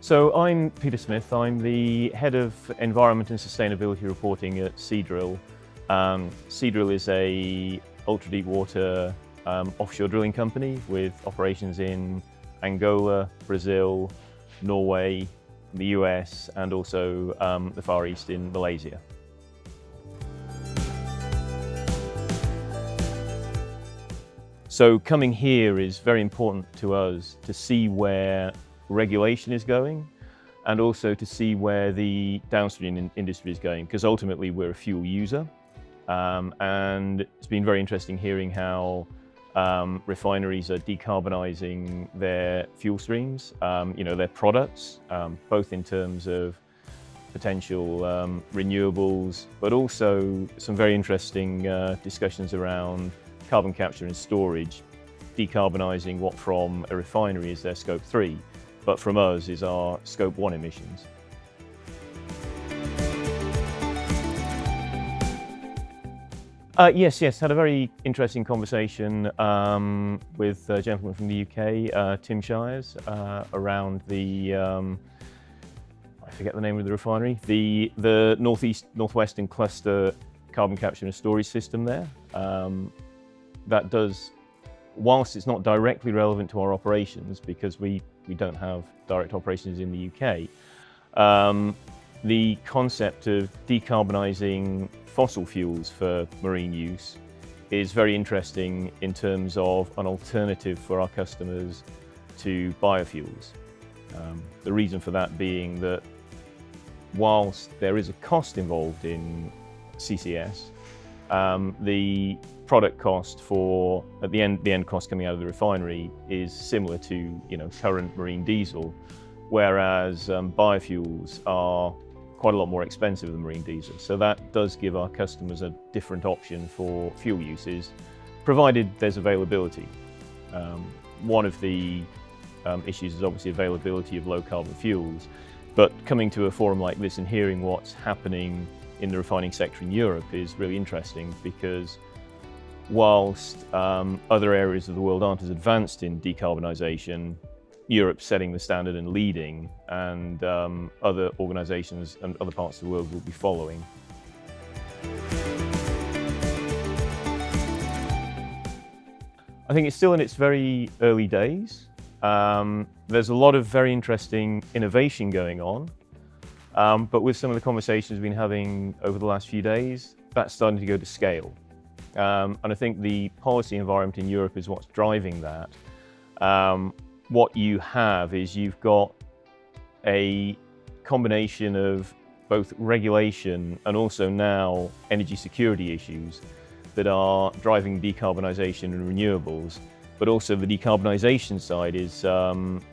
So I'm Peter Smith. I'm the Head of Environment and Sustainability Reporting at Seadrill. Seadrill is a ultra-deep water offshore drilling company with operations in Angola, Brazil, Norway, the US, and also the Far East in Malaysia. So coming here is very important to us to see where regulation is going and also to see where the downstream industry is going, because ultimately we're a fuel user. And it's been very interesting hearing how refineries are decarbonising their fuel streams, their products, both in terms of potential renewables, but also some very interesting discussions around carbon capture and storage, decarbonising what from a refinery is their Scope 3, but from us is our Scope 1 emissions. Yes, had a very interesting conversation with a gentleman from the UK, Tim Shires, around the, I forget the name of the refinery, the Northwestern Cluster carbon capture and storage system there. That does, whilst it's not directly relevant to our operations because we don't have direct operations in the UK, the concept of decarbonising fossil fuels for marine use is very interesting in terms of an alternative for our customers to biofuels. The reason for that being that whilst there is a cost involved in CCS, the product cost for the end cost coming out of the refinery is similar to current marine diesel, whereas biofuels are quite a lot more expensive than marine diesel. So that does give our customers a different option for fuel uses, provided there's availability. One of the issues is obviously availability of low carbon fuels, but coming to a forum like this and hearing what's happening in the refining sector in Europe is really interesting, because whilst other areas of the world aren't as advanced in decarbonisation, Europe's setting the standard and leading, and other organisations and other parts of the world will be following. I think it's still in its very early days. There's a lot of very interesting innovation going on, but with some of the conversations we've been having over the last few days, that's starting to go to scale. And I think the policy environment in Europe is what's driving that. What you have is you've got a combination of both regulation and also now energy security issues that are driving decarbonisation and renewables. But also the decarbonisation side is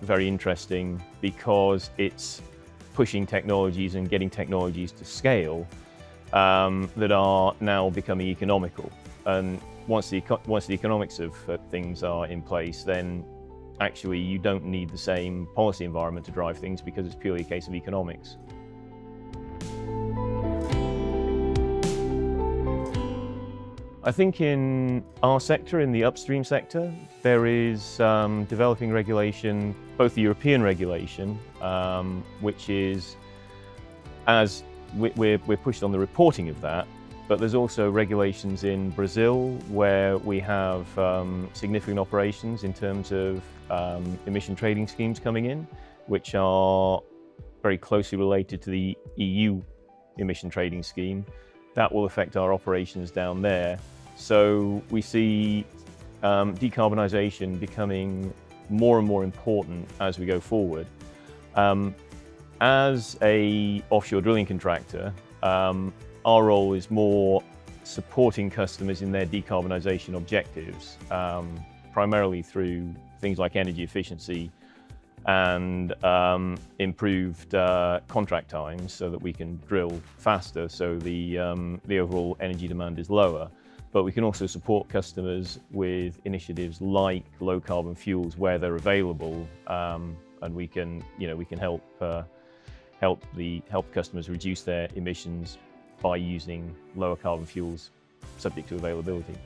very interesting because it's pushing technologies and getting technologies to scale that are now becoming economical. And once the economics of things are in place, then actually you don't need the same policy environment to drive things because it's purely a case of economics. I think in our sector, in the upstream sector, there is developing regulation, both the European regulation, which is, as we're pushed on the reporting of that, but there's also regulations in Brazil where we have significant operations in terms of emission trading schemes coming in, which are very closely related to the EU emission trading scheme. That will affect our operations down there. So we see decarbonisation becoming more and more important as we go forward. As an offshore drilling contractor, our role is more supporting customers in their decarbonisation objectives, primarily through things like energy efficiency and improved contract times so that we can drill faster, so the overall energy demand is lower. But we can also support customers with initiatives like low carbon fuels where they're available, and we can help customers reduce their emissions by using lower carbon fuels subject to availability.